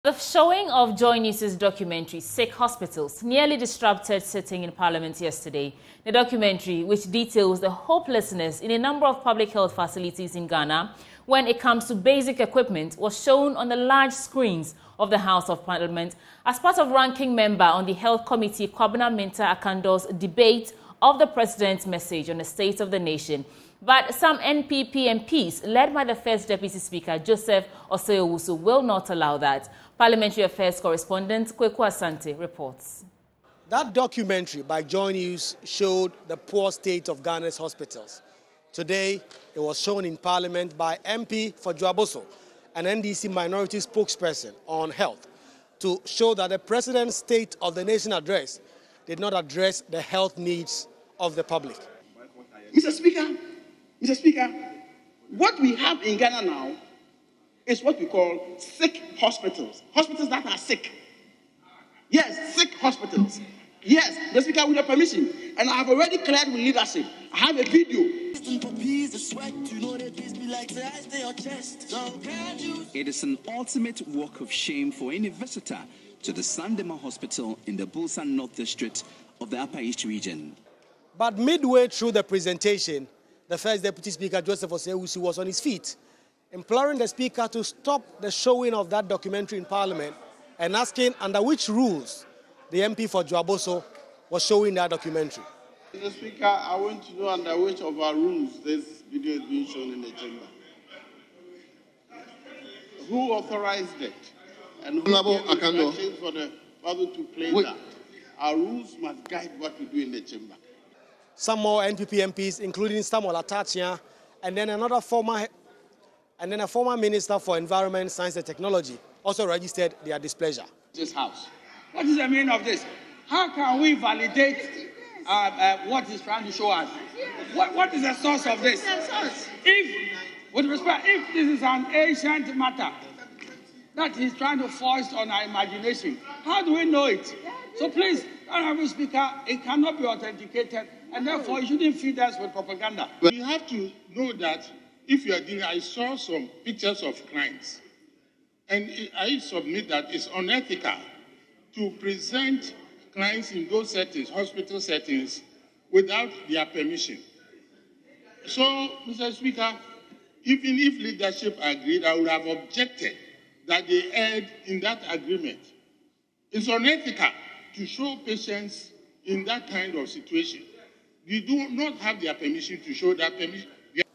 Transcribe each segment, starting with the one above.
The showing of JoyNews' documentary, Sick Hospitals, nearly disrupted sitting in Parliament yesterday. The documentary, which details the hopelessness in a number of public health facilities in Ghana when it comes to basic equipment, was shown on the large screens of the House of Parliament as part of ranking member on the Health Committee, Kwabena Minta Akando's debate of the President's message on the state of the nation. But some NPP MPs, led by the First Deputy Speaker, Joseph Osei-Owusu, will not allow that. Parliamentary Affairs correspondent Ashanti reports. That documentary by JoyNews showed the poor state of Ghana's hospitals. Today, it was shown in Parliament by MP for Juaboso, an NDC minority spokesperson on health, to show that the President's State of the Nation address did not address the health needs of the public. Mr. Speaker, what we have in Ghana now is what we call sick hospitals. Hospitals that are sick. Yes, sick hospitals. Yes, Mr. Speaker, with your permission. And I have already cleared with leadership. I have a video. It is an ultimate walk of shame for any visitor to the Sandema Hospital in the Bulsan North District of the Upper East region. But midway through the presentation, the First Deputy Speaker, Joseph Osei-Owusu, was on his feet, imploring the Speaker to stop the showing of that documentary in Parliament and asking under which rules the MP for Juaboso was showing that documentary. Mr. Speaker, I want to know under which of our rules this video is being shown in the chamber. Who authorized it? And who gave instructions for the public to play that? Our rules must guide what we do in the chamber. Some more NPP MPs, including Samuel Atachia, and then a former Minister for Environment, Science and Technology, also registered their displeasure. This house. What is the meaning of this? How can we validate what he's trying to show us? What is the source of this? If, with respect, if this is an ancient matter that he's trying to force on our imagination, how do we know it? So please, Honorable Speaker, it cannot be authenticated, and therefore you shouldn't feed us with propaganda. But you have to know that if you are doing, I saw some pictures of clients, and I submit that it's unethical to present clients in those settings, hospital settings, without their permission. So, Mr. Speaker, even if leadership agreed, I would have objected that they erred in that agreement. It's unethical to show patients in that kind of situation. You do not have their permission to show that permission.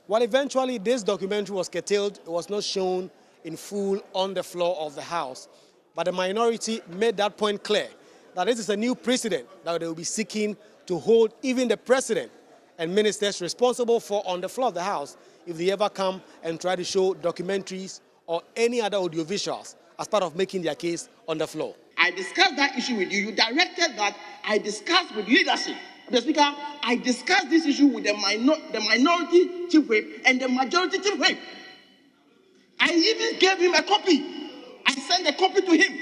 Well, eventually, this documentary was curtailed. It was not shown in full on the floor of the House. But the minority made that point clear, that this is a new precedent that they will be seeking to hold even the President and ministers responsible for on the floor of the House if they ever come and try to show documentaries or any other audiovisuals as part of making their case on the floor. I discussed that issue with you. You directed that I discussed with leadership. Mr. Speaker, I discussed this issue with the minority chief whip and the majority chief whip. I even gave him a copy. I sent a copy to him.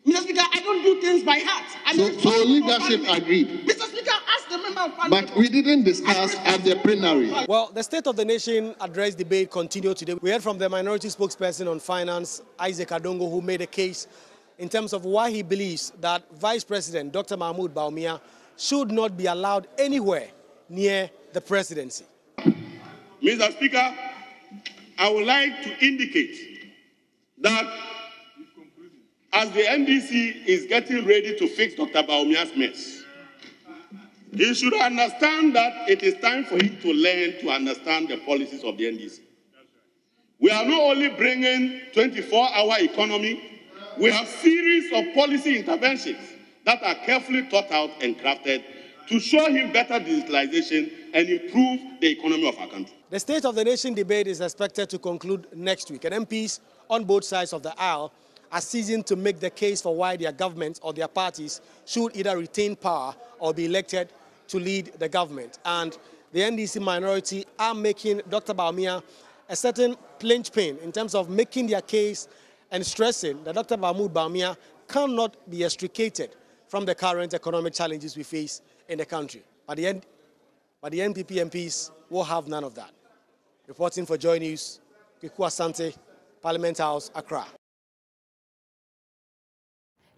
Mr. Speaker, I don't do things by heart. So leadership agreed. Mr. Speaker, ask the member of Parliament. But we didn't discuss at the plenary. Well, the State of the Nation address debate continued today. We heard from the minority spokesperson on finance, Isaac Adongo, who made a case in terms of why he believes that Vice President Dr. Mahmoud Bawumia should not be allowed anywhere near the presidency. Mr. Speaker, I would like to indicate that as the NDC is getting ready to fix Dr. Bawumia's mess, he should understand that it is time for him to learn to understand the policies of the NDC. We are not only bringing 24-hour economy, we have series of policy interventions that are carefully thought out and crafted to show him better digitalization and improve the economy of our country. The State of the Nation debate is expected to conclude next week, and MPs on both sides of the aisle are seizing to make the case for why their governments or their parties should either retain power or be elected to lead the government. And the NDC minority are making Dr. Bawumia a certain linchpin in terms of making their case and stressing that Dr. Mahmoud Bawumia cannot be extricated from the current economic challenges we face in the country. But the NPP MPs will have none of that. Reporting for JoyNews, Ashanti, Parliament House, Accra.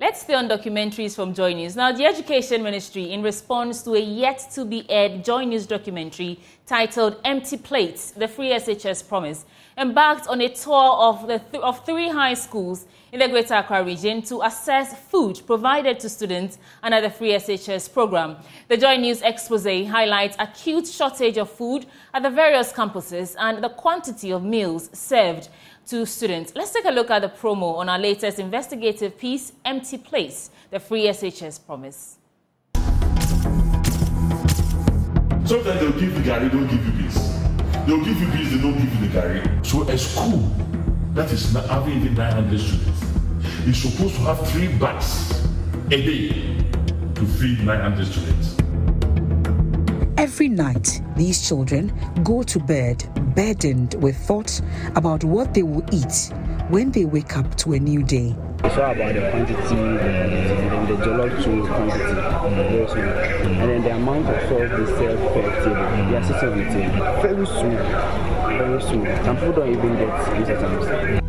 Let's stay on documentaries from JoyNews. Now, the Education Ministry, in response to a yet-to-be-aired JoyNews documentary titled Empty Plates, the Free SHS Promise, embarked on a tour of 3 high schools in the Greater Accra region to assess food provided to students under the Free SHS program. The JoyNews expose highlights acute shortage of food at the various campuses and the quantity of meals served to students. Let's take a look at the promo on our latest investigative piece, Empty Plates, the Free SHS Promise. Sometimes they'll give you Gary, don't give you this. They'll give you this, they don't give you the Gary. So a school that is not having even 900 students is supposed to have 3 bags a day to feed 900 students. Every night, these children go to bed burdened with thoughts about what they will eat when they wake up to a new day. It's all about the quantity, the jollof too quantity, very small. And then the amount of sauce they serve per table, they are sitting with it. Very small, very small. Some people don't even get sometimes.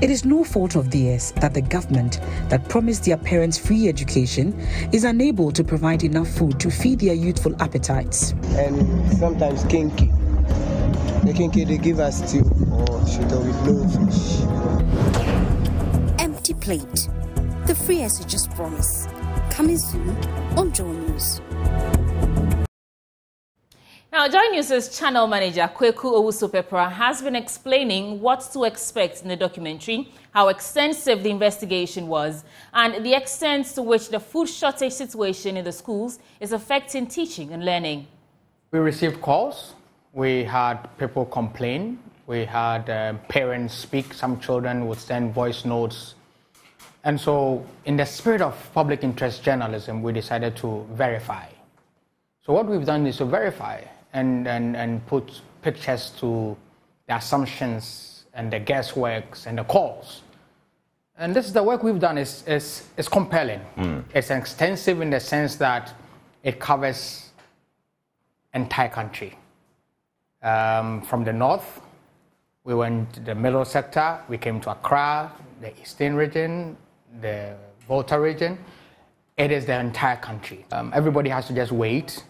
It is no fault of theirs that the government that promised their parents free education is unable to provide enough food to feed their youthful appetites. And sometimes kinky. The kinky they give us stew or sugar with no fish. Empty Plate, the Free SHS Promise. Coming soon on JoyNews. Now, JoyNews' channel manager, Kweku Owusu-Pepra, has been explaining what to expect in the documentary, how extensive the investigation was, and the extent to which the food shortage situation in the schools is affecting teaching and learning. We received calls. We had people complain. We had parents speak. Some children would send voice notes. And so, in the spirit of public interest journalism, we decided to verify. So what we've done is to verify and put pictures to the assumptions and the guessworks and the calls. And this is the work we've done is compelling. It's extensive in the sense that it covers entire country. From the north, we went to the middle sector, we came to Accra, the eastern region, the Volta region. It is the entire country. Everybody has to just wait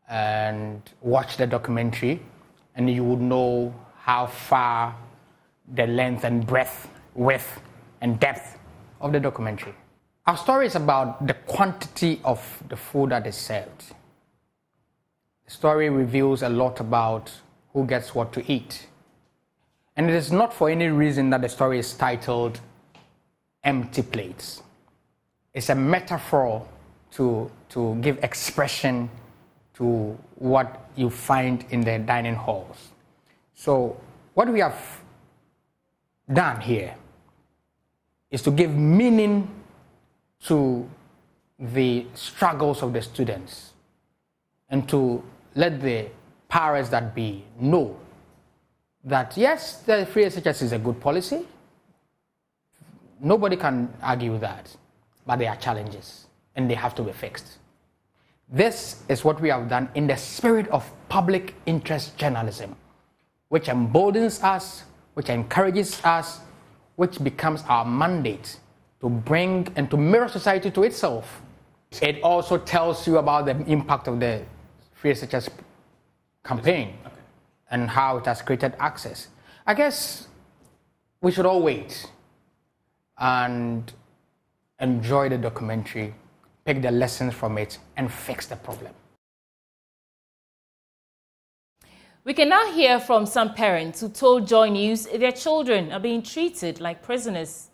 and watch the documentary, and you would know how far the length and breadth, width and depth of the documentary. Our story is about the quantity of the food that is served. The story reveals a lot about who gets what to eat. And it is not for any reason that the story is titled Empty Plates. It's a metaphor to give expression to what you find in the dining halls. So what we have done here is to give meaning to the struggles of the students and to let the powers that be know that yes, the free SHS is a good policy. Nobody can argue that, but there are challenges and they have to be fixed. This is what we have done in the spirit of public interest journalism, which emboldens us, which encourages us, which becomes our mandate to bring and to mirror society to itself. It also tells you about the impact of the Free SHS campaign and how it has created access. I guess we should all wait and enjoy the documentary, pick the lessons from it, and fix the problem. We can now hear from some parents who told JoyNews their children are being treated like prisoners.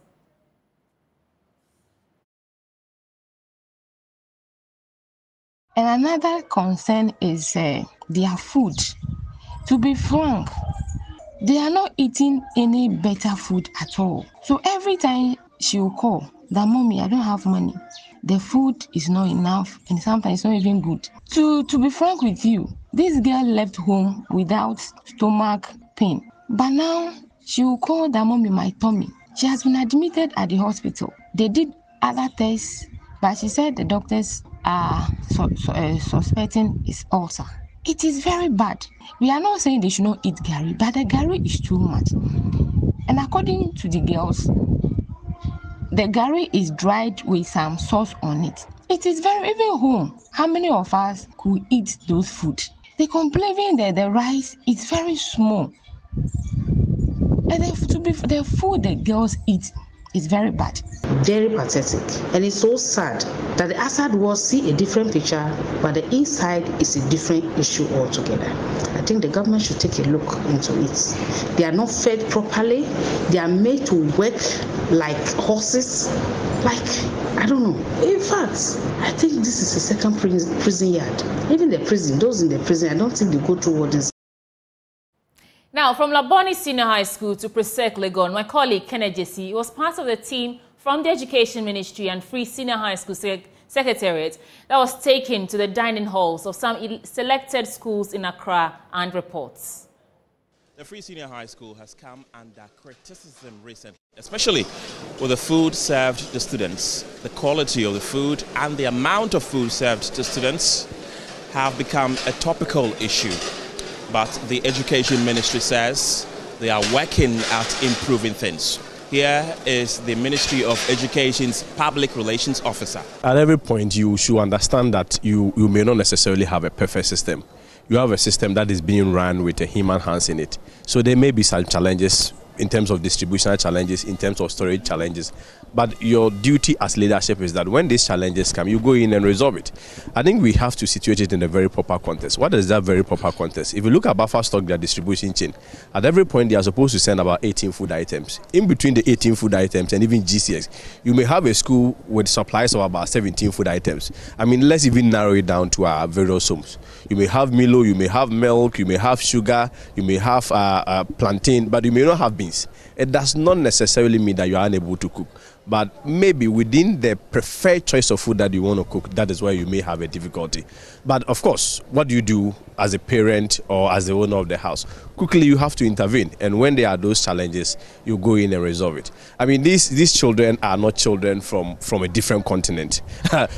And another concern is their food. To be frank, they are not eating any better food at all. So every time she will call, that mommy, I don't have money. The food is not enough and sometimes it's not even good. To be frank with you, this girl left home without stomach pain. But now she will call that mommy, my tummy. She has been admitted at the hospital. They did other tests, but she said the doctors are suspecting is ulcer. It is very bad. We are not saying they should not eat gari, but the gari is too much. And according to the girls, the gari is dried with some sauce on it. It is very, even home, how many of us could eat those food? They complain that the rice is very small. And the food the girls eat is very bad. Very pathetic. And it's so sad that the outside world see a different picture, but the inside is a different issue altogether. I think the government should take a look into it. They are not fed properly. They are made to work like horses. I don't know. In fact, I think this is a second prison yard. Even those in the prison, I don't think they go through what is. Now, from Laboni Senior High School to Presec Legon, my colleague Kenneth Jesse was part of the team from the Education Ministry and Free Senior High School Secretariat that was taken to the dining halls of some selected schools in Accra and reports. The Free Senior High School has come under criticism recently, especially with the food served to students. The quality of the food and the amount of food served to students have become a topical issue. But the Education Ministry says they are working at improving things. Here is the Ministry of Education's Public Relations Officer. At every point, you should understand that you may not necessarily have a perfect system. You have a system that is being run with a human hands in it. So there may be some challenges in terms of distributional challenges, in terms of storage challenges. But your duty as leadership is that when these challenges come, you go in and resolve it. I think we have to situate it in a very proper context. What is that very proper context? If you look at buffer stock, their distribution chain, at every point they are supposed to send about 18 food items. In between the 18 food items and even GCX, you may have a school with supplies of about 17 food items. I mean, let's even narrow it down to our various homes. You may have Milo, you may have milk, you may have sugar, you may have plantain, but you may not have beans. It does not necessarily mean that you are unable to cook. But maybe within the preferred choice of food that you want to cook, that is where you may have a difficulty. But of course, what do you do as a parent or as the owner of the house? Quickly, you have to intervene. And when there are those challenges, you go in and resolve it. I mean, these children are not children from a different continent.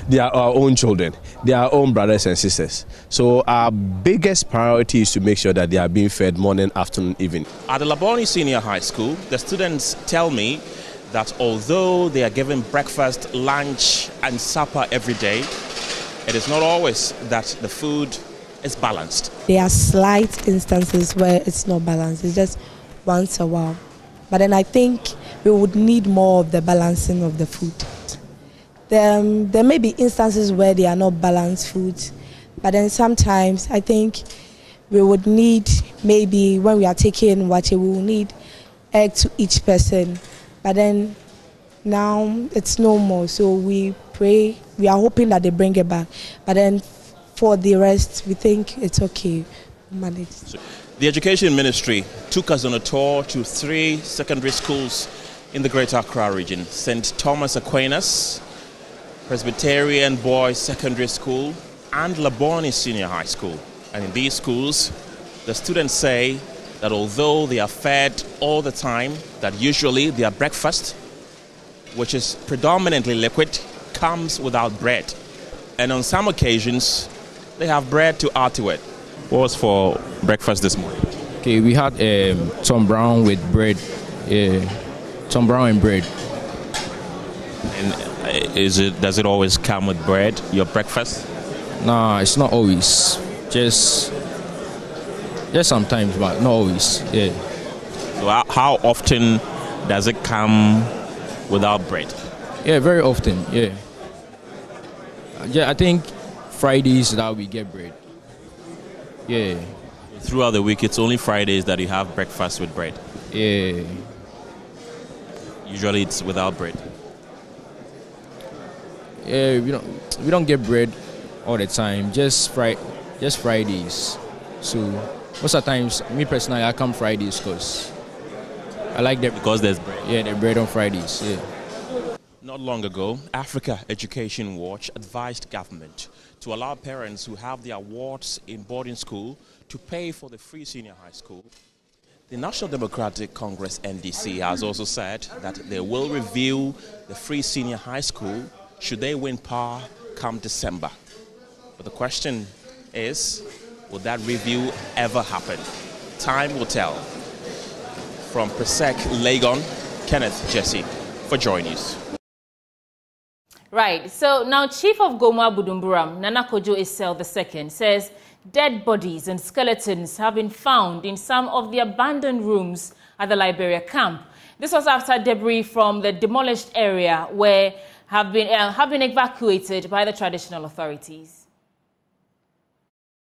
They are our own children. They are our own brothers and sisters. So our biggest priority is to make sure that they are being fed morning, afternoon, evening. At the Laboni Senior High School, the students tell me that although they are given breakfast, lunch and supper every day, it is not always that the food is balanced. There are slight instances where it's not balanced. It's just once a while. But then I think we would need more of the balancing of the food. There may be instances where they are not balanced foods, but then sometimes I think we would need, maybe when we are taking what we will need egg to each person. But then now it's no more, so we pray, we are hoping that they bring it back. But then for the rest, we think it's okay, manage. The Education Ministry took us on a tour to 3 secondary schools in the Greater Accra region: St. Thomas Aquinas, Presbyterian Boys Secondary School, and Laboni Senior High School. And in these schools, the students say that although they are fed all the time, that usually their breakfast, which is predominantly liquid, comes without bread. And on some occasions, they have bread to add to it. What was for breakfast this morning? Okay, we had Tom Brown with bread. Tom Brown and bread. And does it always come with bread, your breakfast? Nah, it's not always. Just sometimes, but not always. Yeah. So how often does it come without bread? Yeah, very often. Yeah. Yeah, I think Fridays that we get bread. Yeah. Throughout the week, it's only Fridays that you have breakfast with bread. Yeah. Usually, it's without bread. Yeah, we don't get bread all the time. Just Fridays. So most of the times, me personally, I come Fridays because I like that. Because there's bread. Yeah, the bread on Fridays. Yeah. Not long ago, Africa Education Watch advised government to allow parents who have their wards in boarding school to pay for the free senior high school. The National Democratic Congress NDC has also said that they will review the free senior high school should they win power come December. But the question is, will that review ever happen? Time will tell. From Presec Legon, Kenneth Jesse for JoyNews. Right. So now Chief of Goma Budumburam, Nana Kojo Esel II, says dead bodies and skeletons have been found in some of the abandoned rooms at the Liberia camp. This was after debris from the demolished area have been evacuated by the traditional authorities.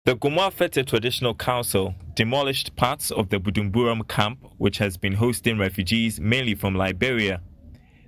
The Goma Fete Traditional Council demolished parts of the Budumburam camp, which has been hosting refugees mainly from Liberia.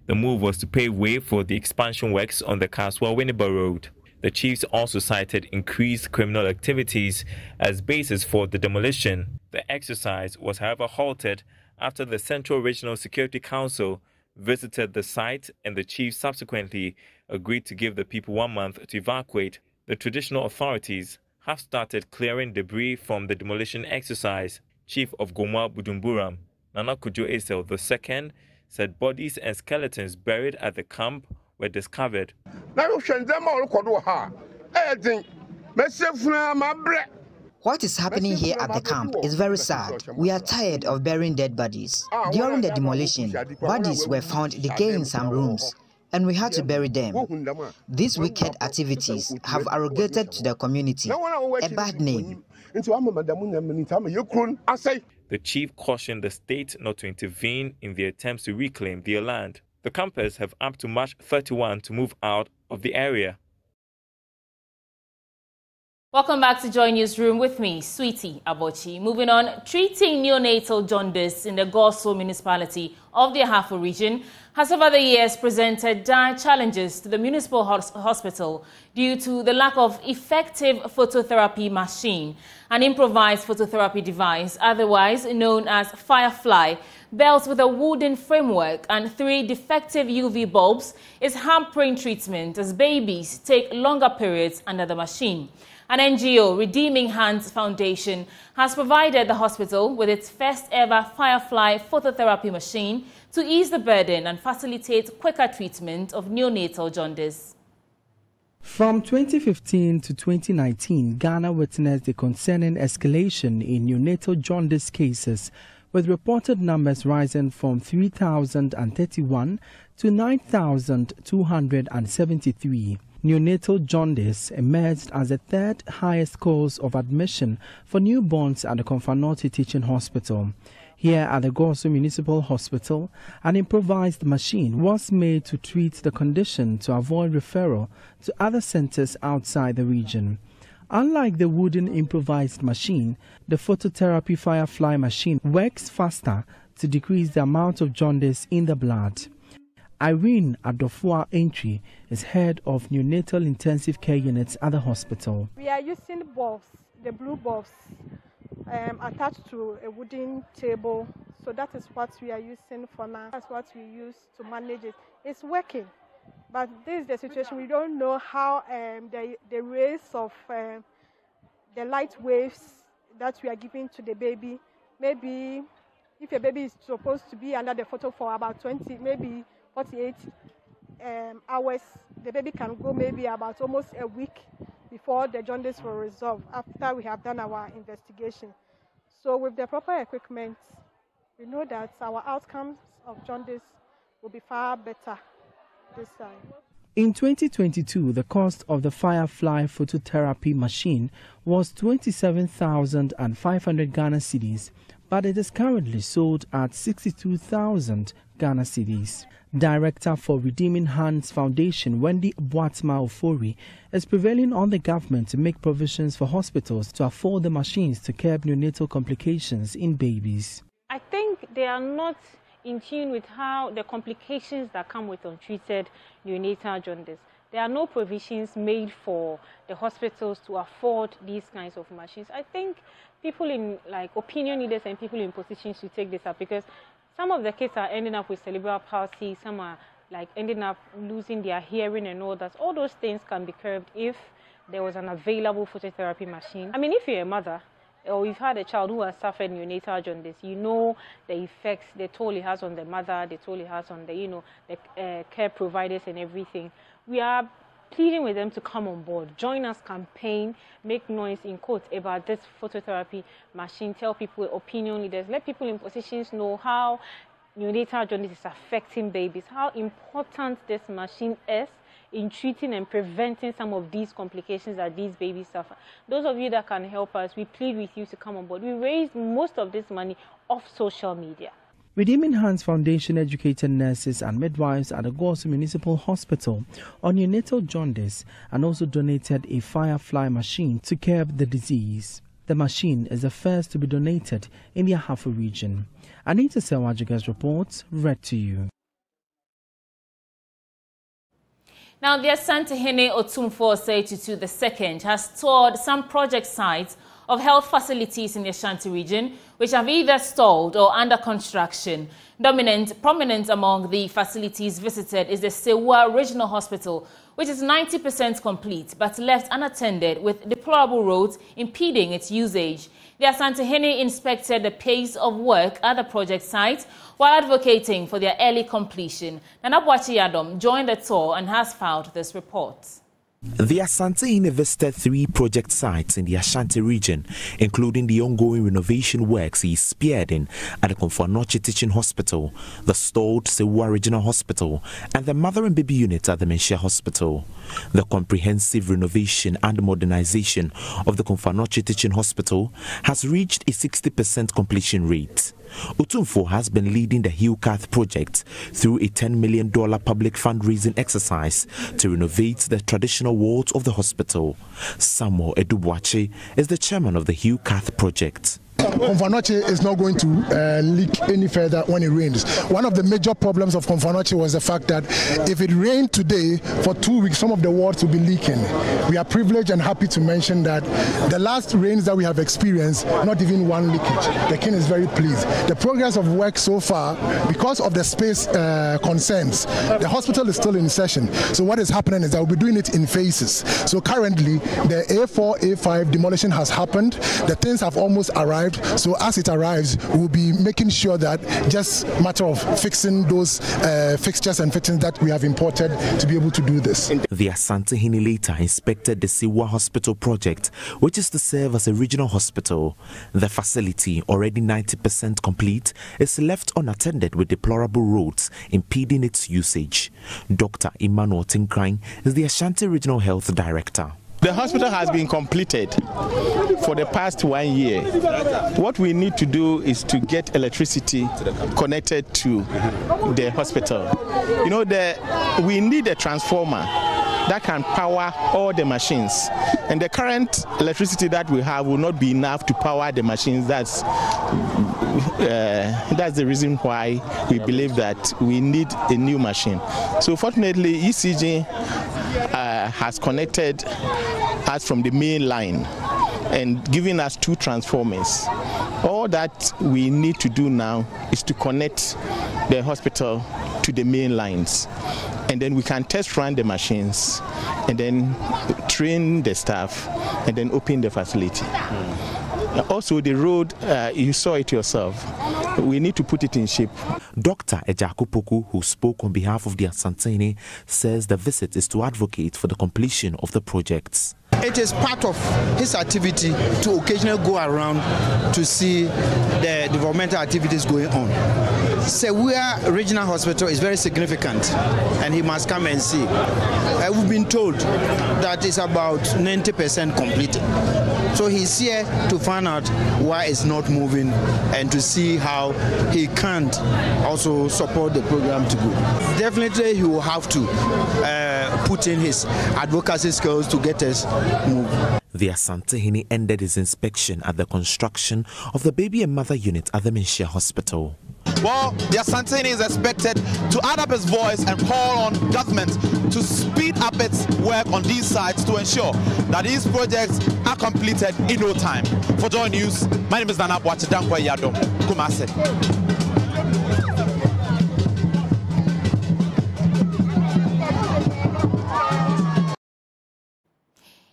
The move was to pave way for the expansion works on the Kaswa-Winneba Road. The chiefs also cited increased criminal activities as basis for the demolition. The exercise was, however, halted after the Central Regional Security Council visited the site, and the chiefs subsequently agreed to give the people 1 month to evacuate. The traditional authorities have started clearing debris from the demolition exercise. Chief of Goma Budumburam, Nana Kojo Esel II, said bodies and skeletons buried at the camp were discovered. What is happening here at the camp is very sad. We are tired of burying dead bodies. During the demolition, bodies were found decaying in some rooms, and we had to bury them. These wicked activities have arrogated to the community a bad name. The chief cautioned the state not to intervene in the attempts to reclaim their land. The campers have up to March 31 to move out of the area. Welcome back to Joy Newsroom with me, Sweetie Abochi. Moving on, treating neonatal jaundice in the Goso municipality of the Ahafo region has over the years presented dire challenges to the municipal hospital due to the lack of effective phototherapy machine. An improvised phototherapy device, otherwise known as Firefly, built with a wooden framework and 3 defective UV bulbs, is hampering treatment as babies take longer periods under the machine. An NGO, Redeeming Hands Foundation, has provided the hospital with its first ever Firefly phototherapy machine to ease the burden and facilitate quicker treatment of neonatal jaundice. From 2015 to 2019, Ghana witnessed a concerning escalation in neonatal jaundice cases, with reported numbers rising from 3,031 to 9,273. Neonatal jaundice emerged as the 3rd highest cause of admission for newborns at the Konfanorte Teaching Hospital. Here at the Goso Municipal Hospital, an improvised machine was made to treat the condition to avoid referral to other centers outside the region. Unlike the wooden improvised machine, the phototherapy Firefly machine works faster to decrease the amount of jaundice in the blood. Irene Adofua Entry is head of neonatal intensive care units at the hospital. We are using bulbs, the blue bulbs, attached to a wooden table. So that is what we are using for now. That's what we use to manage it. It's working, but this is the situation. We don't know how the rays of the light waves that we are giving to the baby. Maybe if a baby is supposed to be under the photo for about 48 hours, the baby can go maybe about almost a week before the jaundice will resolve after we have done our investigation. So with the proper equipment, we know that our outcomes of jaundice will be far better this time. In 2022, the cost of the Firefly phototherapy machine was 27,500 Ghana cedis, but it is currently sold at 62,000 Ghana cedis. Director for Redeeming Hands Foundation, Wendy Boatma Ofori, is prevailing on the government to make provisions for hospitals to afford the machines to curb neonatal complications in babies. I think they are not in tune with how the complications that come with untreated neonatal jaundice. There are no provisions made for the hospitals to afford these kinds of machines. I think people in opinion leaders and people in positions to take this up, because some of the kids are ending up with cerebral palsy, some are ending up losing their hearing and all that. All those things can be curbed if there was an available phototherapy machine. I mean, if you're a mother or you've had a child who has suffered neonatal jaundice, you know the effects, the toll it has on the mother, the toll it has on the, the care providers and everything. We are pleading with them to come on board, join us campaign, make noise in quotes about this phototherapy machine, tell people, opinion leaders, let people in positions know how neonatal jaundice is affecting babies, how important this machine is in treating and preventing some of these complications that these babies suffer. Those of you that can help us, we plead with you to come on board. We raised most of this money off social media. Redeeming Hands Foundation educated nurses and midwives at the Gosu Municipal Hospital on neonatal jaundice and also donated a firefly machine to curb the disease. The machine is the first to be donated in the Ahafo region. Anita Selwajiga's report read to you. Now, the Ashanti Otumfuo Osei II has toured some project sites of health facilities in the Ashanti region, which have either stalled or under construction. Prominent among the facilities visited is the Sewa Regional Hospital, which is 90% complete but left unattended with deplorable roads impeding its usage. The Asante inspected the pace of work at the project site while advocating for their early completion. Nanabwachi Yadom joined the tour and has filed this report. The Asante visited 3 project sites in the Ashanti region, including the ongoing renovation works he is spearheading at the Komfo-Anokye Teaching Hospital, the stalled Sewa Regional Hospital, and the Mother and Baby Unit at the Menchia Hospital. The comprehensive renovation and modernization of the Komfo-Anokye Teaching Hospital has reached a 60% completion rate. Otumfuo has been leading the Hillcath project through a $10 million public fundraising exercise to renovate the traditional wards of the hospital. Samuel Edubwache is the chairman of the Hillcath project. Komfo-Anokye is not going to leak any further when it rains. One of the major problems of Komfo-Anokye was the fact that if it rained today, for 2 weeks, some of the wards will be leaking. We are privileged and happy to mention that the last rains that we have experienced, not even one leakage. The king is very pleased. The progress of work so far, because of the space concerns, the hospital is still in session. So what is happening is that we'll be doing it in phases. So currently, the A4, A5 demolition has happened. The things have almost arrived. So as it arrives, we'll be making sure that just matter of fixing those fixtures and fittings that we have imported to be able to do this. The Asante later inspected the Sewa Hospital project, which is to serve as a regional hospital. The facility, already 90% complete, is left unattended with deplorable roads impeding its usage. Dr. Emmanuel Tinkrine is the Ashanti Regional Health Director. The hospital has been completed for the past 1 year. What we need to do is to get electricity connected to the hospital. You know, we need a transformer that can power all the machines. And the current electricity that we have will not be enough to power the machines. That's the reason why we believe that we need a new machine. So fortunately, ECG has connected us from the main line and giving us 2 transformers. All that we need to do now is to connect the hospital to the main lines, and then we can test run the machines and then train the staff and then open the facility. Also the road, you saw it yourself. We need to put it in shape. Dr. Ejakupoku, who spoke on behalf of the Asantene, says the visit is to advocate for the completion of the projects. It is part of his activity to occasionally go around to see the developmental activities going on. Sewa Regional Hospital is very significant and he must come and see. We've been told that it's about 90% completed. So he's here to find out why it's not moving and to see how he can also support the program to go. Definitely he will have to put in his advocacy skills to get us moved. The Asante ended his inspection at the construction of the baby and mother unit at the Menchia Hospital. Well, the Asante is expected to add up his voice and call on government to speed up its work on these sites to ensure that these projects are completed in no time. For JoyNews, my name is Nanabwachi Yadom, Kumasi.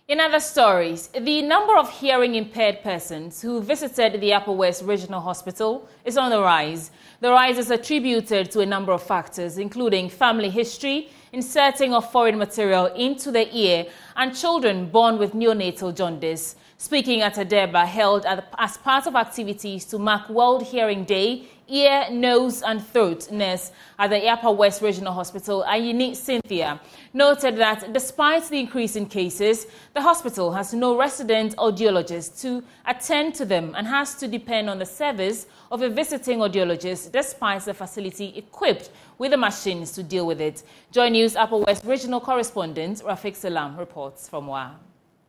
In other stories, the number of hearing-impaired persons who visited the Upper West Regional Hospital is on the rise. The rise is attributed to a number of factors, including family history, inserting of foreign material into the ear, and children born with neonatal jaundice. Speaking at a deba held as part of activities to mark World Hearing Day, ear, nose and throat nurse at the Upper West Regional Hospital, Ayini Cynthia, noted that despite the increase in cases, the hospital has no resident audiologist to attend to them and has to depend on the service of a visiting audiologist despite the facility equipped with the machines to deal with it. JoyNews Upper West Regional Correspondent Rafik Salam reports from Wa.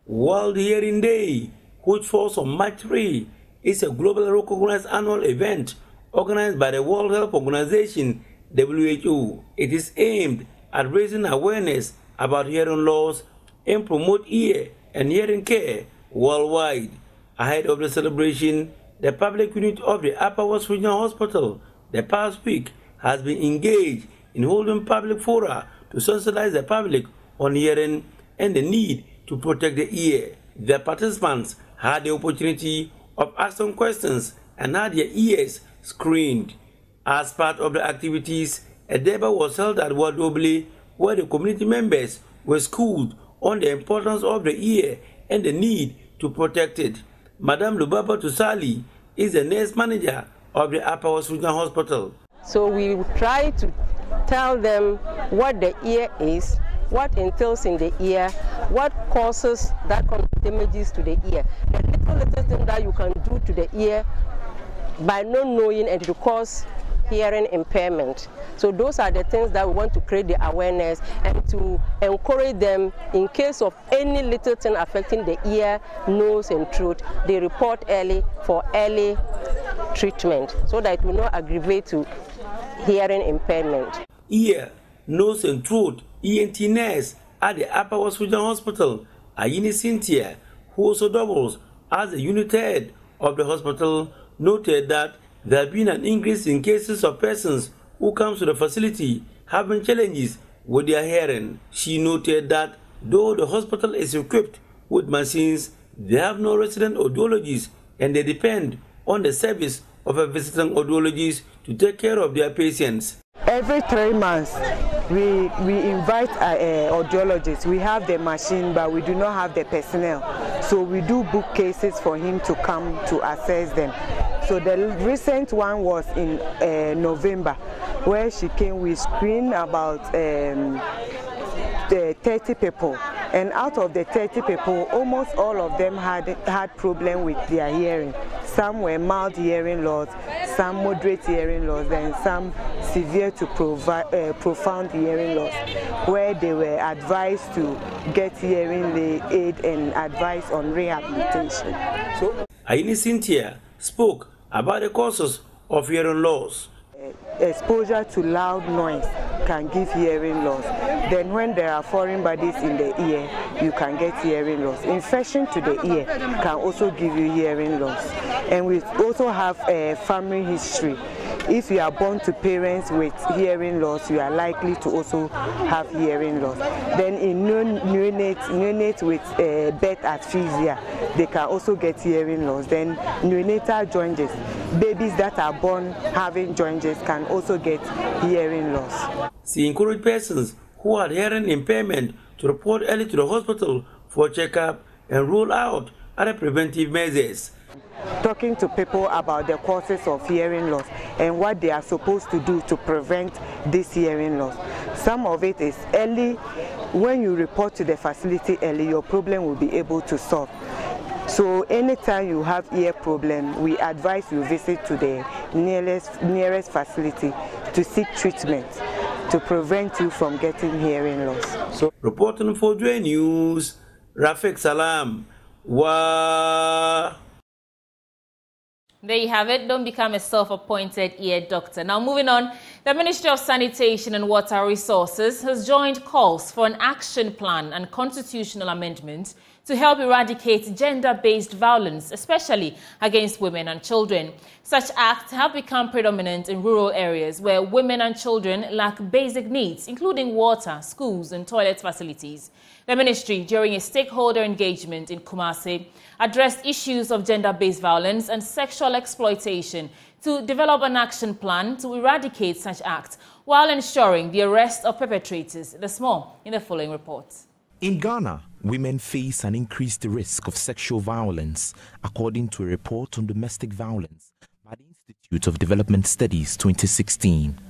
World Hearing Day, which falls on March 3, is a globally recognized annual event organized by the World Health Organization, WHO. It is aimed at raising awareness about hearing loss and promote ear and hearing care worldwide. Ahead of the celebration, the public unit of the Upper West Regional Hospital the past week has been engaged in holding public fora to sensitize the public on hearing and the need to protect the ear. The participants had the opportunity of asking questions and had their ears screened. As part of the activities, a deba was held at Wadobli, where the community members were schooled on the importance of the ear and the need to protect it. Madam Lubaba Tusali is the nurse manager of the Upper West Regional Hospital. So we try to tell them what the ear is, what entails in the ear, what causes that kind of damages to the ear. The little thing that you can do to the ear by not knowing and to cause hearing impairment. So those are the things that we want to create the awareness and to encourage them in case of any little thing affecting the ear, nose and throat, they report early for early treatment so that it will not aggravate to hearing impairment. Ear, nose and throat ENT nurse at the Upper West Regional Hospital, Ayini Cynthia, who also doubles as the unit head of the hospital, noted that there has been an increase in cases of persons who come to the facility having challenges with their hearing. She noted that though the hospital is equipped with machines, they have no resident audiologists and they depend on the service of a visiting audiologist to take care of their patients. Every 3 months, we invite audiologists. We have the machine, but we do not have the personnel. So we do book cases for him to come to assess them. So the recent one was in November, where she came. We screened about 30 people. And out of the 30 people, almost all of them had problem with their hearing. Some were mild hearing loss, some moderate hearing loss, and some severe to profound hearing loss, where they were advised to get hearing aid and advice on rehabilitation. So, Ayini Cynthia spoke about the causes of hearing loss. Exposure to loud noise can give hearing loss. Then when there are foreign bodies in the ear, you can get hearing loss. Infection to the ear can also give you hearing loss. And we also have a family history. If you are born to parents with hearing loss, you are likely to also have hearing loss. Then in neonates with birth asphyxia, they can also get hearing loss. Then neonatal jaundice, babies that are born having jaundice can also get hearing loss. She encouraged persons who had hearing impairment to report early to the hospital for checkup and rule out other preventive measures. Talking to people about the causes of hearing loss and what they are supposed to do to prevent this hearing loss. Some of it is early. When you report to the facility early, your problem will be able to solve. So anytime you have ear problem, we advise you visit to the nearest facility to seek treatment to prevent you from getting hearing loss. So, reporting for JoyNews, Rafik Salam. Wow. There you have it. Don't become a self-appointed ear doctor. Now, moving on, the Ministry of Sanitation and Water Resources has joined calls for an action plan and constitutional amendment to help eradicate gender-based violence, especially against women and children. Such acts have become predominant in rural areas where women and children lack basic needs, including water, schools, and toilet facilities. The ministry, during a stakeholder engagement in Kumasi, addressed issues of gender-based violence and sexual exploitation to develop an action plan to eradicate such acts while ensuring the arrest of perpetrators. There's more in the following report. In Ghana, Women face an increased risk of sexual violence, according to a report on domestic violence by the Institute of Development Studies 2016.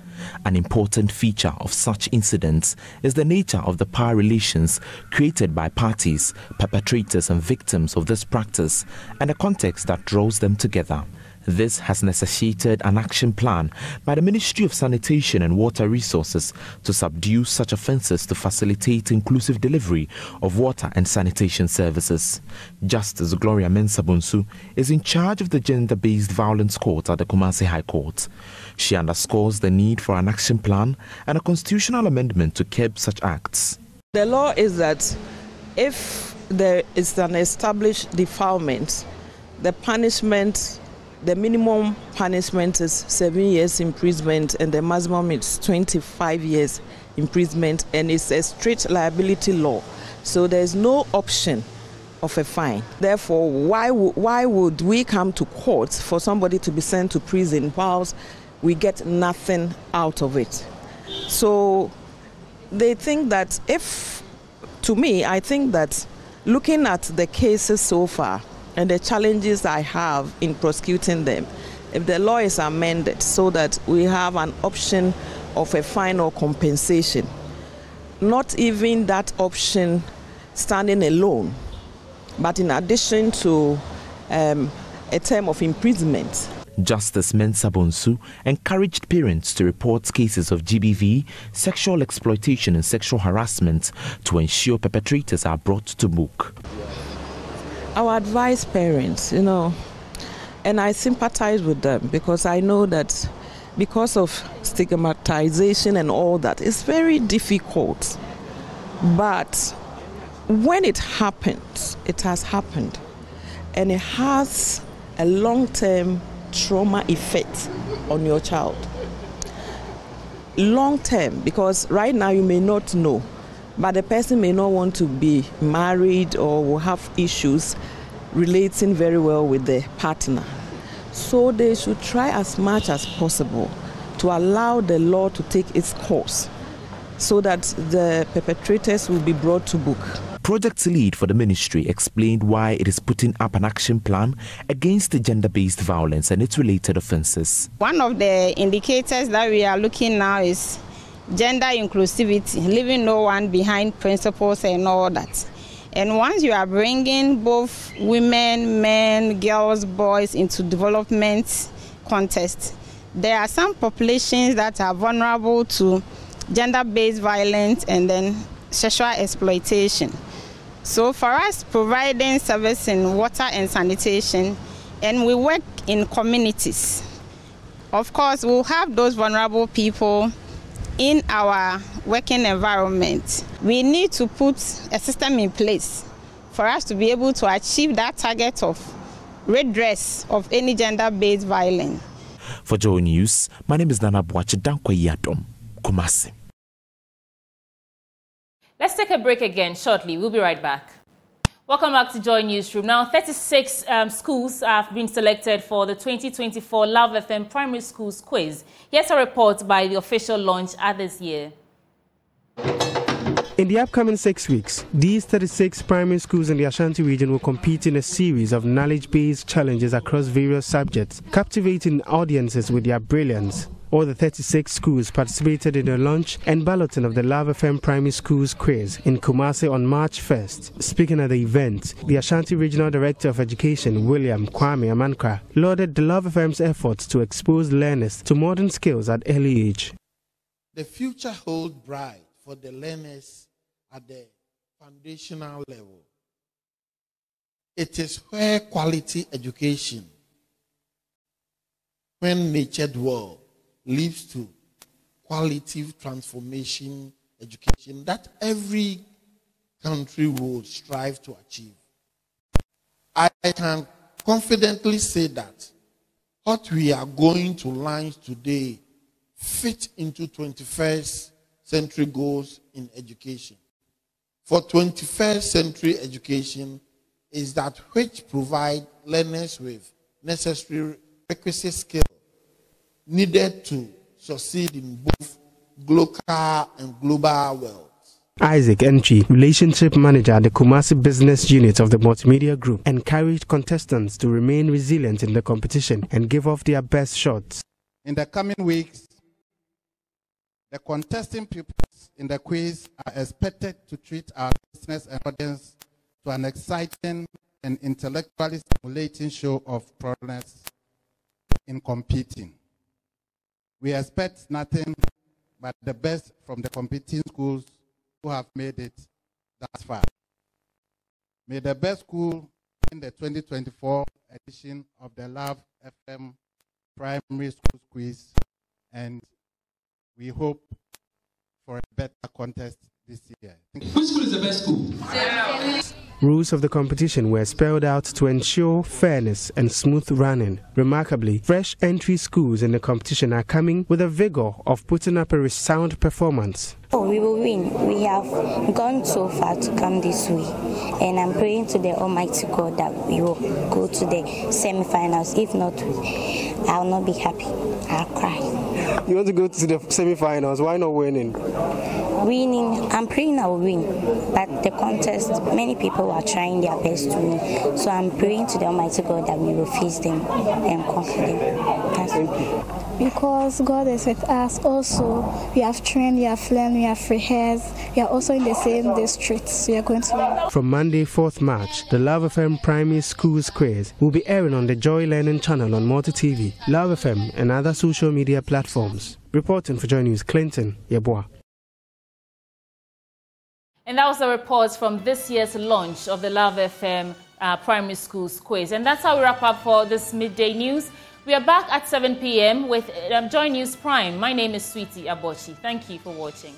An important feature of such incidents is the nature of the power relations created by parties, perpetrators and victims of this practice, and a context that draws them together. This has necessitated an action plan by the Ministry of Sanitation and Water Resources to subdue such offences to facilitate inclusive delivery of water and sanitation services. Justice Gloria Mensah-Bonsu is in charge of the Gender-Based Violence Court at the Kumasi High Court. She underscores the need for an action plan and a constitutional amendment to curb such acts. The law is that if there is an established defilement, the minimum punishment is 7 years imprisonment and the maximum is 25 years imprisonment, and it's a strict liability law. So there's no option of a fine. Therefore, why would we come to court for somebody to be sent to prison whilst we get nothing out of it? So they think that I think that looking at the cases so far, and the challenges I have in prosecuting them, if the law is amended so that we have an option of a fine or compensation, not even that option standing alone, but in addition to a term of imprisonment. Justice Mensah-Bonsu encouraged parents to report cases of GBV, sexual exploitation and sexual harassment to ensure perpetrators are brought to book. I would advise parents, and I sympathize with them because I know that because of stigmatization and all that, it's very difficult. But when it happens, it has happened. And it has a long-term trauma effect on your child. Long-term, because right now you may not know, but the person may not want to be married or will have issues relating very well with the partner. So they should try as much as possible to allow the law to take its course so that the perpetrators will be brought to book. Project lead for the ministry explained why it is putting up an action plan against the gender-based violence and its related offences. One of the indicators that we are looking now is gender inclusivity, leaving no one behind principles and all that. And once you are bringing both women, men, girls, boys into development context, there are some populations that are vulnerable to gender-based violence and then sexual exploitation. So for us, providing service in water and sanitation, and we work in communities. Of course, we'll have those vulnerable people in our working environment. We need to put a system in place for us to be able to achieve that target of redress of any gender-based violence. For JoyNews, my name is Nana Boache Dankwa Kumasi. Let's take a break again shortly. We'll be right back. Welcome back to Joy Newsroom. Now, 36 schools have been selected for the 2024 Love FM Primary Schools Quiz. Here's a report by the official launch at this year. In the upcoming 6 weeks, these 36 primary schools in the Ashanti region will compete in a series of knowledge-based challenges across various subjects, captivating audiences with their brilliance. All the 36 schools participated in the launch and balloting of the Love FM Primary Schools Quiz in Kumasi on March 1st. Speaking at the event, the Ashanti Regional Director of Education, William Kwame Amankwa, lauded the Love FM's efforts to expose learners to modern skills at early age. The future holds bright for the learners at the foundational level. It is where quality education, when natured world, leads to quality transformation education that every country will strive to achieve. I can confidently say that what we are going to launch today fit into 21st century goals in education. For 21st century education is that which provide learners with necessary requisite skills needed to succeed in both local and global worlds. Isaac Entry, Relationship Manager at the Kumasi Business Unit of the Multimedia Group, encouraged contestants to remain resilient in the competition and give off their best shots. In the coming weeks, the contesting pupils in the quiz are expected to treat our listeners and audience to an exciting and intellectually stimulating show of progress in competing. We expect nothing but the best from the competing schools who have made it thus far. May the best school in the 2024 edition of the Love FM Primary School Quiz, and we hope for a better contest this year. Which school is the best school? Rules of the competition were spelled out to ensure fairness and smooth running. Remarkably, fresh entry schools in the competition are coming with a vigor of putting up a resound performance. Oh, we will win. We have gone so far to come this way, and I'm praying to the Almighty God that we will go to the semi-finals. If not, I will not be happy. I'll cry. You want to go to the semi-finals? Why not winning? Winning, I'm praying I will win, but the contest, many people are trying their best to win. So I'm praying to the Almighty God that we will face them and conquer them. Because God is with us also. We have trained, we have learned, we have rehearsed. We are also in the same district, so we are going to win. From Monday, 4th March, the Love FM Primary Schools Quiz will be airing on the Joy Learning channel on Multi TV, Love FM, and other social media platforms. Reporting for JoyNews, Clinton Yeboah. And that was a report from this year's launch of the Love FM Primary Schools Quiz. And that's how we wrap up for this midday news. We are back at 7 p.m. with JoyNews Prime. My name is Sweetie Abochi. Thank you for watching.